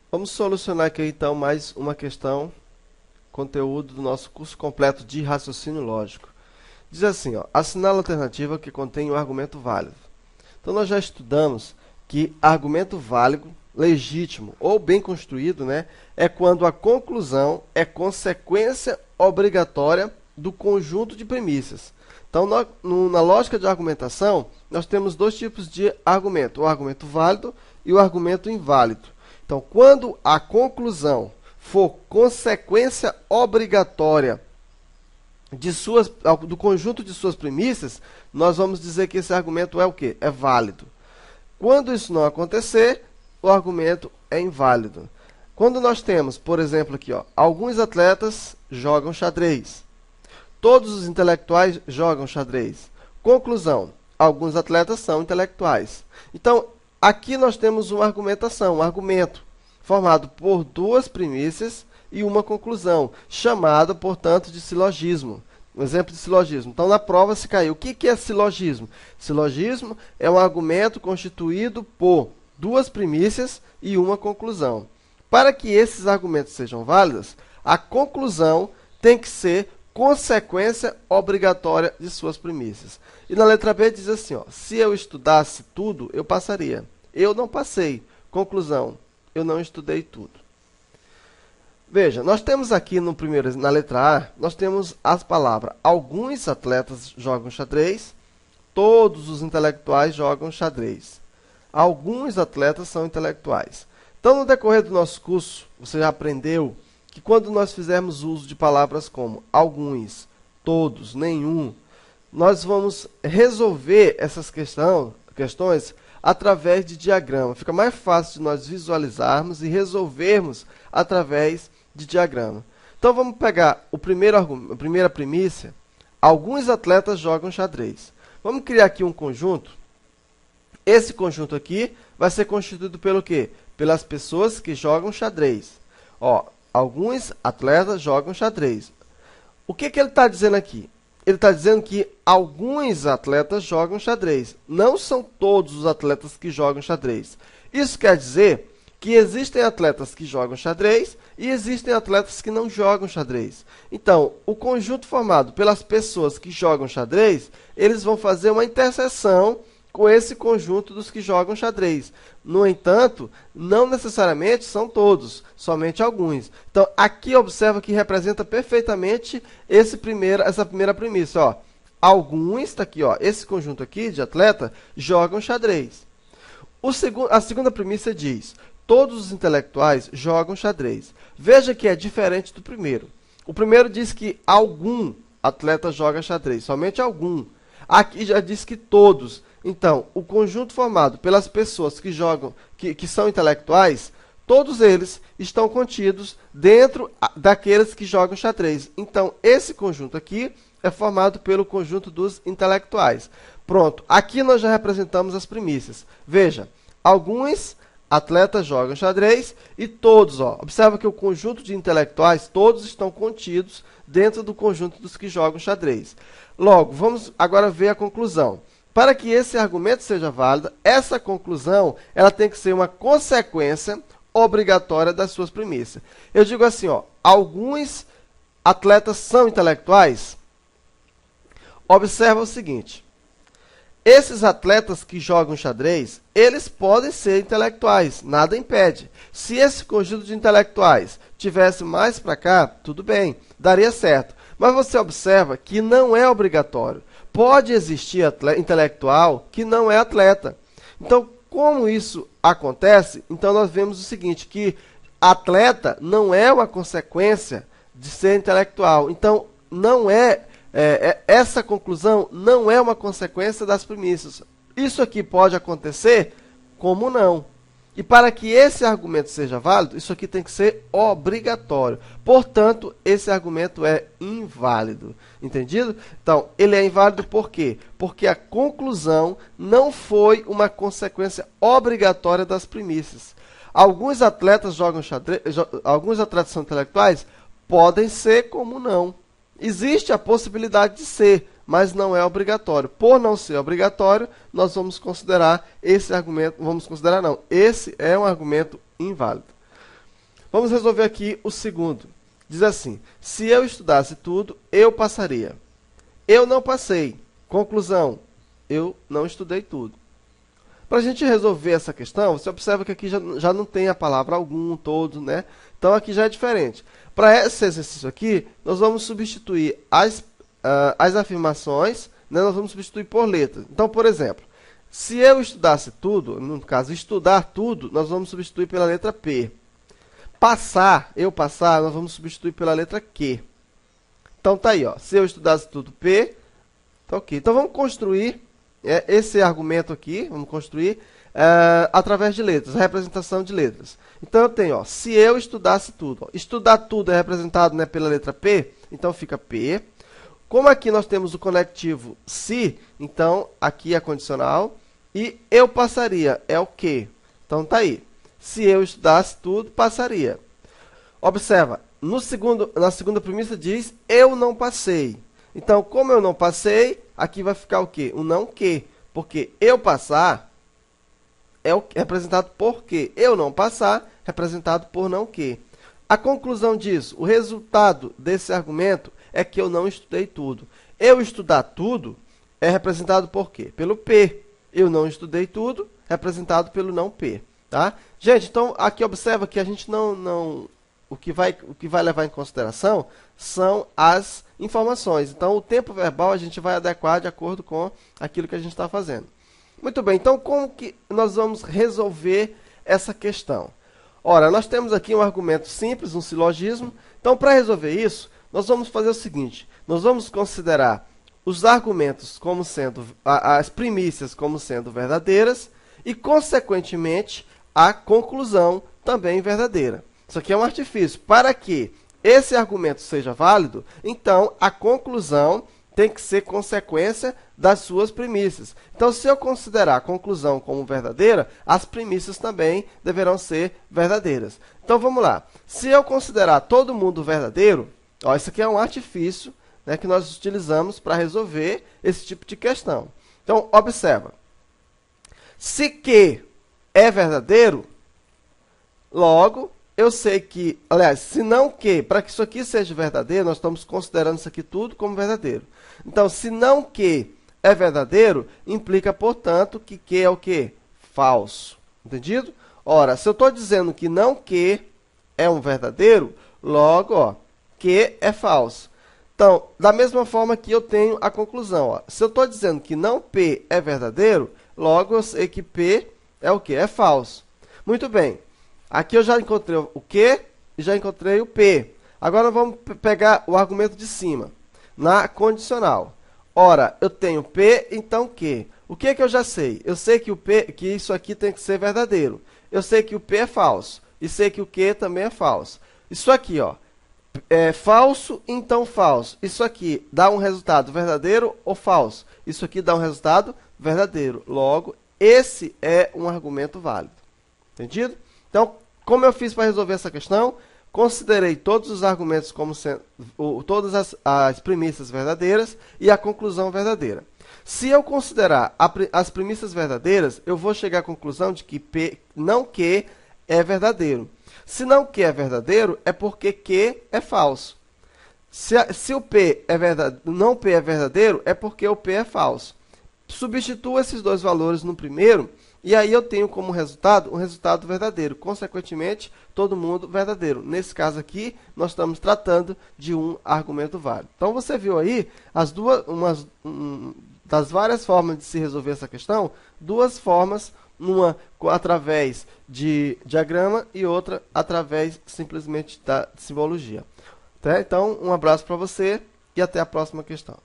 Vamos solucionar aqui então mais uma questão, conteúdo do nosso curso completo de raciocínio lógico. Diz assim, ó, assinala a alternativa que contém um argumento válido. Então nós já estudamos que argumento válido, legítimo ou bem construído, é quando a conclusão é consequência obrigatória do conjunto de premissas. Então, na lógica de argumentação, nós temos dois tipos de argumento, o argumento válido e o argumento inválido. Então, quando a conclusão for consequência obrigatória do conjunto de suas premissas, nós vamos dizer que esse argumento é o quê? É válido. Quando isso não acontecer, o argumento é inválido. Quando nós temos, por exemplo, aqui, ó, alguns atletas jogam xadrez. Todos os intelectuais jogam xadrez. Conclusão, alguns atletas são intelectuais. Então, aqui nós temos uma argumentação, um argumento, formado por duas premissas e uma conclusão, chamada, portanto, de silogismo. Um exemplo de silogismo. Então, na prova se caiu. O que é silogismo? Silogismo é um argumento constituído por duas premissas e uma conclusão. Para que esses argumentos sejam válidos, a conclusão tem que ser consequência obrigatória de suas premissas. E na letra B diz assim, ó, se eu estudasse tudo, eu passaria. Eu não passei. Conclusão, eu não estudei tudo. Veja, nós temos aqui na letra A, nós temos as palavras alguns atletas jogam xadrez, todos os intelectuais jogam xadrez. Alguns atletas são intelectuais. Então, no decorrer do nosso curso, você já aprendeu que quando nós fizermos uso de palavras como alguns, todos, nenhum, nós vamos resolver essas questões através de diagrama. Fica mais fácil de nós visualizarmos e resolvermos através de diagrama. Então vamos pegar a primeira premissa. Alguns atletas jogam xadrez. Vamos criar aqui um conjunto. Esse conjunto aqui vai ser constituído pelo quê? Pelas pessoas que jogam xadrez. Ó, alguns atletas jogam xadrez. O que ele está dizendo aqui? Ele está dizendo que alguns atletas jogam xadrez. Não são todos os atletas que jogam xadrez. Isso quer dizer que existem atletas que jogam xadrez e existem atletas que não jogam xadrez. Então, o conjunto formado pelas pessoas que jogam xadrez, eles vão fazer uma interseção com esse conjunto dos que jogam xadrez. No entanto, não necessariamente são todos, somente alguns. Então, aqui observa que representa perfeitamente essa primeira premissa. Ó. Alguns, está aqui, ó, esse conjunto aqui de atleta, jogam xadrez. A segunda premissa diz, todos os intelectuais jogam xadrez. Veja que é diferente do primeiro. O primeiro diz que algum atleta joga xadrez, somente algum. Aqui já diz que todos. Então, o conjunto formado pelas pessoas que são intelectuais, todos eles estão contidos dentro daqueles que jogam xadrez. Então, esse conjunto aqui é formado pelo conjunto dos intelectuais. Pronto, aqui nós já representamos as premissas. Veja, alguns atletas jogam xadrez e todos, ó, observa que o conjunto de intelectuais, todos estão contidos dentro do conjunto dos que jogam xadrez. Logo, vamos agora ver a conclusão. Para que esse argumento seja válido, essa conclusão ela tem que ser uma consequência obrigatória das suas premissas. Eu digo assim, ó, alguns atletas são intelectuais. Observa o seguinte, esses atletas que jogam xadrez, eles podem ser intelectuais, nada impede. Se esse conjunto de intelectuais tivesse mais para cá, tudo bem, daria certo. Mas você observa que não é obrigatório. Pode existir intelectual que não é atleta. Então, como isso acontece? Então, nós vemos o seguinte, que atleta não é uma consequência de ser intelectual. Então, essa conclusão não é uma consequência das premissas. Isso aqui pode acontecer, como não. E para que esse argumento seja válido, isso aqui tem que ser obrigatório. Portanto, esse argumento é inválido. Entendido? Então, ele é inválido por quê? Porque a conclusão não foi uma consequência obrigatória das premissas. Alguns atletas jogam xadrez, alguns atletas são intelectuais? Podem ser, como não. Existe a possibilidade de ser, mas não é obrigatório. Por não ser obrigatório, nós vamos considerar esse argumento, esse é um argumento inválido. Vamos resolver aqui o segundo. Diz assim, se eu estudasse tudo, eu passaria. Eu não passei. Conclusão, eu não estudei tudo. Para a gente resolver essa questão, você observa que aqui já não tem a palavra algum, todo, né? Então aqui já é diferente. Para esse exercício aqui, nós vamos substituir as afirmações, né? Nós vamos substituir por letras. Então, por exemplo, se eu estudasse tudo, no caso, estudar tudo, nós vamos substituir pela letra P. Passar, eu passar, nós vamos substituir pela letra Q. Então tá aí, ó. Se eu estudasse tudo, P, tá ok. Então vamos construir esse argumento aqui, vamos construir através de letras, a representação de letras. Então eu tenho, ó, se eu estudasse tudo. Ó, estudar tudo é representado, né, pela letra P, então fica P. Como aqui nós temos o conectivo se, então aqui é condicional. E eu passaria é o que. Então tá aí. Se eu estudasse tudo, passaria. Observa, na segunda premissa diz eu não passei. Então, como eu não passei, aqui vai ficar o quê? O não que. Porque eu passar é representado por que. Eu não passar, representado por não que. A conclusão disso, o resultado desse argumento é que eu não estudei tudo. Eu estudar tudo é representado por quê? Pelo P. Eu não estudei tudo, representado pelo não P. Tá? Gente, então aqui observa que a gente o que vai levar em consideração são as informações. Então, o tempo verbal a gente vai adequar de acordo com aquilo que a gente está fazendo. Muito bem, então como que nós vamos resolver essa questão? Ora, nós temos aqui um argumento simples, um silogismo. Então, para resolver isso, nós vamos fazer o seguinte. Nós vamos considerar os argumentos como sendo, as primícias como sendo verdadeiras e, consequentemente, a conclusão também verdadeira. Isso aqui é um artifício. Para que esse argumento seja válido, então a conclusão tem que ser consequência das suas premissas. Então, se eu considerar a conclusão como verdadeira, as premissas também deverão ser verdadeiras. Então, vamos lá. Se eu considerar todo mundo verdadeiro, ó, isso aqui é um artifício, né, que nós utilizamos para resolver esse tipo de questão. Então, observa. Se Q é verdadeiro, logo, eu sei que, aliás, se não que, para que isso aqui seja verdadeiro, nós estamos considerando isso aqui tudo como verdadeiro. Então, se não que é verdadeiro, implica, portanto, que Q é o quê? Falso. Entendido? Ora, se eu estou dizendo que não que é um verdadeiro, logo, ó, que é falso. Então, da mesma forma que eu tenho a conclusão. Ó, se eu estou dizendo que não P é verdadeiro, logo eu sei que P é o quê? É falso. Muito bem. Aqui eu já encontrei o Q e já encontrei o P. Agora vamos pegar o argumento de cima, na condicional. Ora, eu tenho P, então Q. O que é que eu já sei? Eu sei que, que isso aqui tem que ser verdadeiro. Eu sei que o P é falso. E sei que o Q também é falso. Isso aqui, ó, é falso, então falso. Isso aqui dá um resultado verdadeiro ou falso? Isso aqui dá um resultado verdadeiro. Logo, esse é um argumento válido. Entendido? Então, como eu fiz para resolver essa questão? Considerei todos os argumentos como sendo, todas as premissas verdadeiras e a conclusão verdadeira. Se eu considerar as premissas verdadeiras, eu vou chegar à conclusão de que P, não Q é verdadeiro. Se não Q é verdadeiro, é porque Q é falso. Se o P é não P é verdadeiro, é porque o P é falso. Substituo esses dois valores no primeiro, e aí eu tenho como resultado um resultado verdadeiro. Consequentemente, todo mundo verdadeiro. Nesse caso aqui, nós estamos tratando de um argumento válido. Então, você viu aí das várias formas de se resolver essa questão, duas formas, uma através de diagrama e outra através simplesmente da simbologia. Tá? Então, um abraço para você e até a próxima questão.